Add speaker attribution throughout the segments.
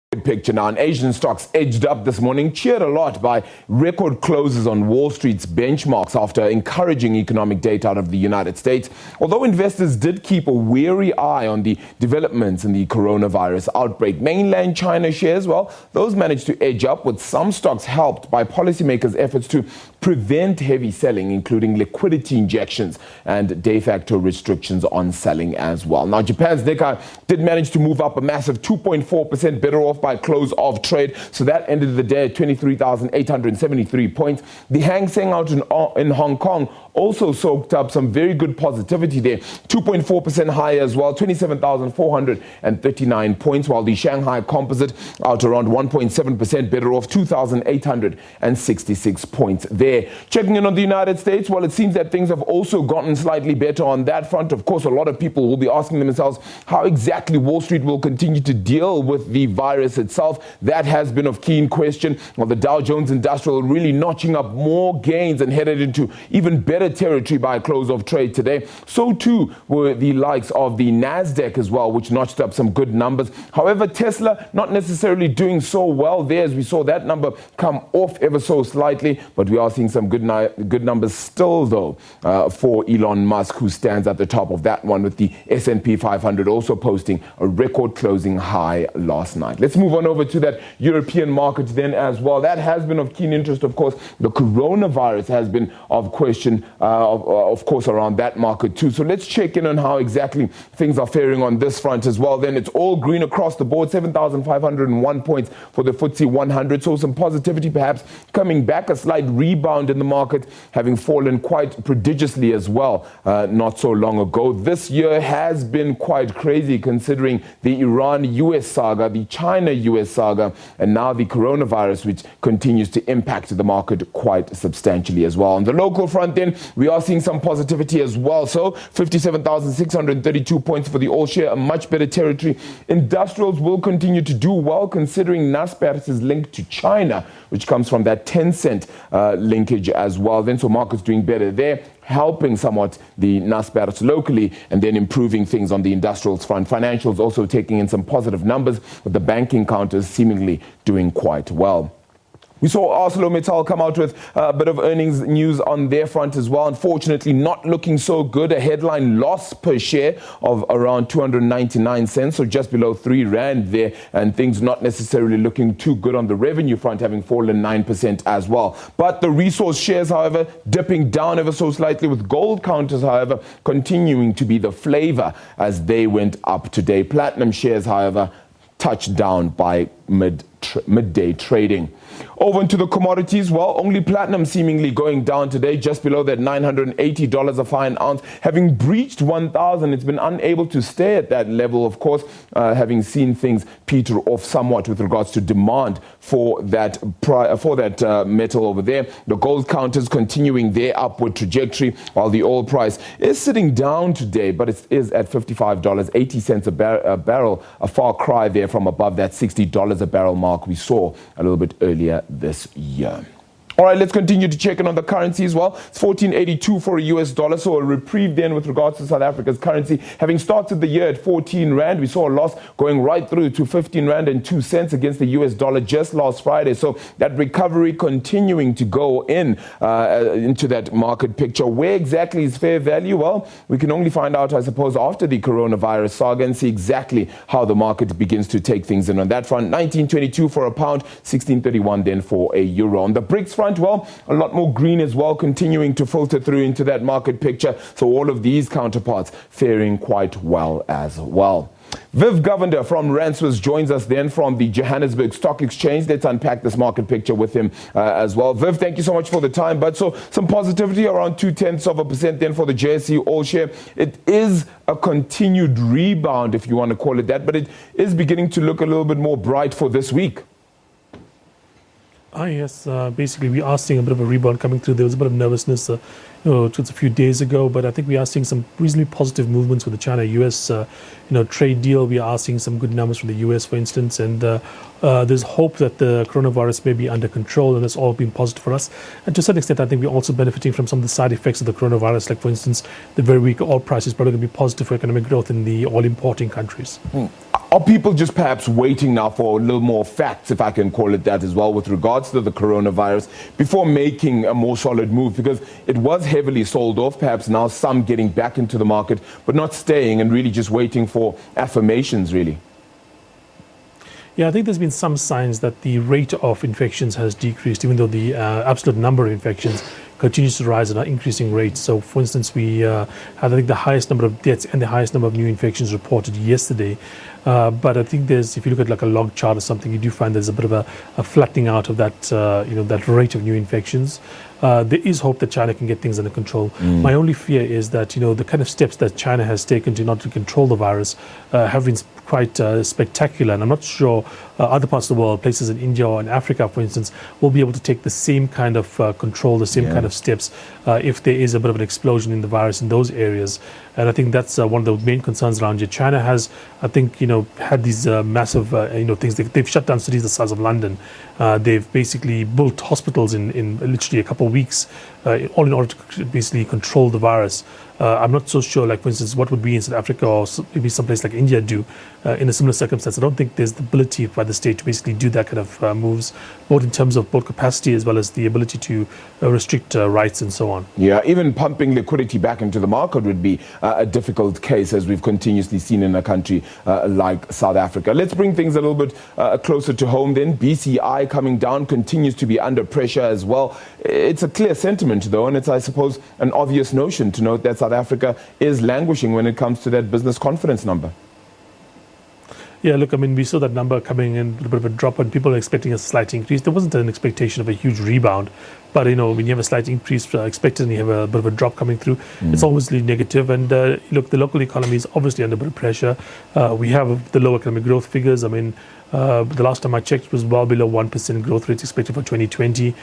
Speaker 1: Picture now, and Asian stocks edged up this morning, cheered a lot by record closes on Wall Street's benchmarks after encouraging economic data out of the United States. Although investors did keep a wary eye on the developments in the coronavirus outbreak, mainland China shares, well, those managed to edge up, with some stocks helped by policymakers' efforts to prevent heavy selling, including liquidity injections and de facto restrictions on selling as well. Now, Japan's Nikkei did manage to move up a massive 2.4%, better off by close of trade, so that ended the day at 23,873 points. The Hang Seng out in Hong Kong also soaked up some very good positivity there, 2.4% higher as well, 27,439 points, while the Shanghai Composite out around 1.7% better off, 2,866 points there. Checking in on the United States, well, it seems that things have also gotten slightly better on that front. Of course, a lot of people will be asking themselves how exactly Wall Street will continue to deal with the virus itself. That has been of keen question. Well, the Dow Jones Industrial really notching up more gains and headed into even better territory by close of trade today. So too were the likes of the Nasdaq as well, which notched up some good numbers. However, Tesla not necessarily doing so well there, as we saw that number come off ever so slightly, but we are seeing some good numbers still though for Elon Musk, who stands at the top of that one, with the S&P 500 also posting a record closing high last night. Let's move on over to that European market then as well. That has been of keen interest, of course. The coronavirus has been of question, of course, around that market too. So let's check in on how exactly things are faring on this front as well. Then it's all green across the board, 7,501 points for the FTSE 100. So some positivity perhaps coming back, a slight rebound in the market, having fallen quite prodigiously as well not so long ago. This year has been quite crazy, considering the Iran-US saga, the China-US saga, and now the coronavirus, which continues to impact the market quite substantially as well. On the local front then, we are seeing some positivity as well. So 57,632 points for the all-share, a much better territory. Industrials will continue to do well, considering Naspers is linked to China, which comes from that Tencent linkage as well. Then so markets doing better there, helping somewhat the Naspers locally, and then improving things on the industrials front. Financials also taking in some positive numbers, with the banking counters seemingly doing quite well. We saw ArcelorMittal come out with a bit of earnings news on their front as well. Unfortunately, not looking so good. A headline loss per share of around 299 cents, so just below 3 Rand there, and things not necessarily looking too good on the revenue front, having fallen 9% as well. But the resource shares, however, dipping down ever so slightly, with gold counters, however, continuing to be the flavor as they went up today. Platinum shares, however, touched down by midday trading. Over into the commodities, well, only platinum seemingly going down today, just below that $980 a fine ounce, having breached 1,000. It's been unable to stay at that level, of course, having seen things peter off somewhat with regards to demand for that metal over there. The gold counters continuing their upward trajectory, while the oil price is sitting down today, but it is at $55.80 a barrel, a far cry there from above that $60 a barrel mark we saw a little bit earlier this year. All right, let's continue to check in on the currency as well. It's 14.82 for a US dollar, so a reprieve then with regards to South Africa's currency. Having started the year at 14 Rand, we saw a loss going right through to 15 Rand and 2 cents against the US dollar just last Friday. So that recovery continuing to go into that market picture. Where exactly is fair value? Well, we can only find out, I suppose, after the coronavirus saga and see exactly how the market begins to take things in on that front. 19.22 for a pound, 16.31 then for a euro. On the BRICS front, well, a lot more green as well, continuing to filter through into that market picture. So all of these counterparts faring quite well as well. Viv Govender from Ranswers joins us then from the Johannesburg Stock Exchange. Let's unpack this market picture with him as well. Viv, thank you so much for the time. But so some positivity, around 0.2% then for the JSE All Share. It is a continued rebound, if you want to call it that, but it is beginning to look a little bit more bright for this week.
Speaker 2: Yes, basically we are seeing a bit of a rebound coming through. There was a bit of nervousness just a few days ago, but I think we are seeing some reasonably positive movements with the China-US trade deal. We are seeing some good numbers from the US, for instance, and there's hope that the coronavirus may be under control, and it's all been positive for us. And to a certain extent, I think we're also benefiting from some of the side effects of the coronavirus, like, for instance, the very weak oil price is probably going to be positive for economic growth in the oil-importing countries.
Speaker 1: Are people just perhaps waiting now for a little more facts, if I can call it that as well, with regards to the coronavirus before making a more solid move? Because it was heavily sold off, perhaps now some getting back into the market, but not staying and really just waiting for affirmations, really.
Speaker 2: Yeah, I think there's been some signs that the rate of infections has decreased, even though the absolute number of infections continues to rise at an increasing rate. So, for instance, we had, I think, the highest number of deaths and the highest number of new infections reported yesterday. But I think if you look at like a log chart or something, you do find there's a bit of a flattening out of that, that rate of new infections. There is hope that China can get things under control. My only fear is that, the kind of steps that China has taken to not to control the virus have been quite spectacular. And I'm not sure other parts of the world, places in India or in Africa, for instance, will be able to take the same kind of control, the same kind of steps if there is a bit of an explosion in the virus in those areas. And I think that's one of the main concerns around here. China has, I think, had these massive, things. They've shut down cities the size of London. They've basically built hospitals in literally a couple of weeks, all in order to basically control the virus. I'm not so sure, like, for instance, what would we in South Africa or maybe someplace like India do in a similar circumstance. I don't think there's the ability by the state to basically do that kind of moves, both in terms of both capacity as well as the ability to restrict rights and so on.
Speaker 1: Yeah, even pumping liquidity back into the market would be a difficult case, as we've continuously seen in a country like South Africa. Let's bring things a little bit closer to home then. BCI coming down, continues to be under pressure as well. It's a clear sentiment, though, and it's, I suppose, an obvious notion to note that South Africa is languishing when it comes to that business confidence number.
Speaker 2: Yeah, look, I mean, we saw that number coming in, a little bit of a drop, and people are expecting a slight increase. There wasn't an expectation of a huge rebound, but, when you have a slight increase expected and you have a bit of a drop coming through, it's obviously negative. And look, the local economy is obviously under a bit of pressure. We have the low economic growth figures. I mean, the last time I checked, it was well below 1% growth rate expected for 2020.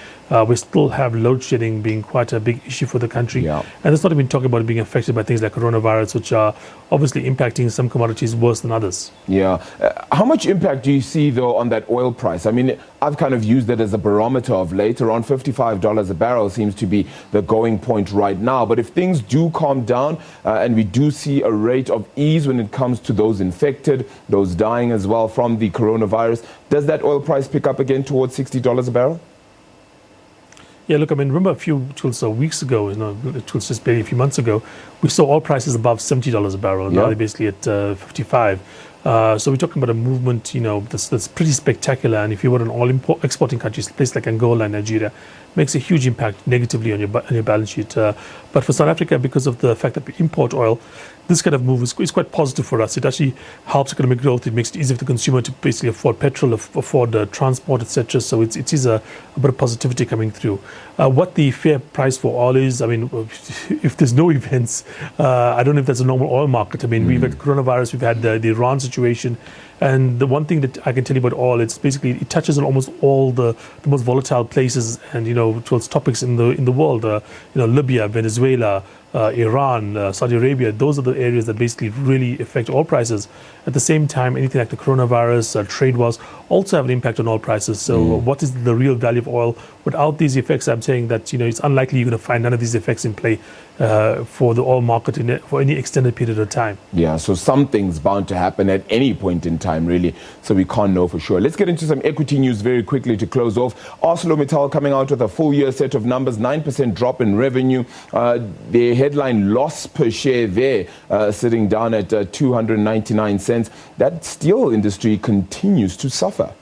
Speaker 2: We still have load shedding being quite a big issue for the country.
Speaker 1: Yeah.
Speaker 2: And that's not even talking about it being affected by things like coronavirus, which are obviously impacting some commodities worse than others.
Speaker 1: Yeah. How much impact do you see, though, on that oil price? I mean, I've kind of used it as a barometer of late. Around $55 a barrel seems to be the going point right now. But if things do calm down and we do see a rate of ease when it comes to those infected, those dying as well from the coronavirus, does that oil price pick up again towards $60 a barrel?
Speaker 2: Yeah, look, I mean, remember a few weeks ago, just barely a few months ago, we saw oil prices above $70 a barrel. Now they're basically at 55. So we're talking about a movement, that's pretty spectacular. And if you were an oil-exporting country, a place like Angola and Nigeria, makes a huge impact negatively on your balance sheet. But for South Africa, because of the fact that we import oil, this kind of move is quite positive for us. It actually helps economic growth. It makes it easier for the consumer to basically afford petrol, afford transport, etc. So it is a bit of positivity coming through. What the fair price for oil is, I mean, if there's no events, I don't know if that's a normal oil market. I mean, we've had coronavirus, we've had the Iran situation. And the one thing that I can tell you about oil, it's basically, it touches on almost all the most volatile places and, towards topics in the world, Libya, Venezuela, Iran, Saudi Arabia. Those are the areas that basically really affect oil prices. At the same time, anything like the coronavirus, trade wars also have an impact on oil prices. So what is the real value of oil? Without these effects, I'm saying that, it's unlikely you're going to find none of these effects in play for the oil market for any extended period of time. Yeah,
Speaker 1: so something's bound to happen at any point in time, really. So we can't know for sure. Let's get into some equity news very quickly to close off. ArcelorMittal coming out with a full year set of numbers, 9% drop in revenue. The headline loss per share there sitting down at 299 cents. That steel industry continues to suffer.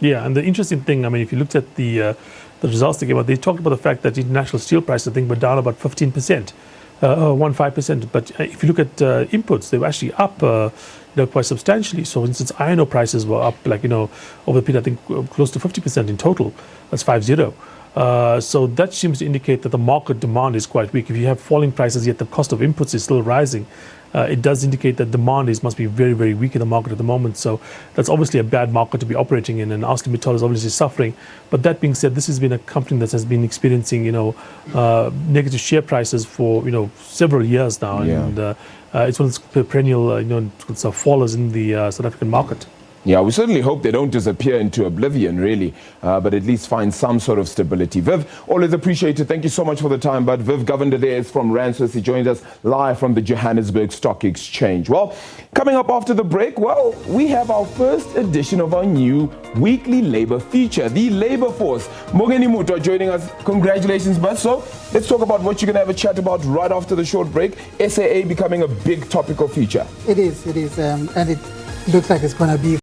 Speaker 2: Yeah, and the interesting thing, I mean, if you looked at the results they came out, they talked about the fact that international steel prices, I think, were down about 15%, 15%. But if you look at inputs, they were actually up quite substantially. So, for instance, iron ore prices were up, over the period, I think, close to 50% in total. That's 50. So that seems to indicate that the market demand is quite weak. If you have falling prices, yet the cost of inputs is still rising, it does indicate that demand must be very, very weak in the market at the moment. So that's obviously a bad market to be operating in, and ArcelorMittal is obviously suffering. But that being said, this has been a company that has been experiencing, negative share prices for, several years now, and it's one of the perennial, fallers in the South African market.
Speaker 1: Yeah, we certainly hope they don't disappear into oblivion, really, but at least find some sort of stability. Viv, always appreciate it. Thank you so much for the time. But Viv Govender there is from Rand Swiss. He joins us live from the Johannesburg Stock Exchange. Well, coming up after the break, we have our first edition of our new weekly labor feature, the Labor Force. Mogeni Muto joining us. Congratulations, bud. So let's talk about what you're going to have a chat about right after the short break. SAA becoming a big topical feature.
Speaker 3: It is, and it looks like it's going to be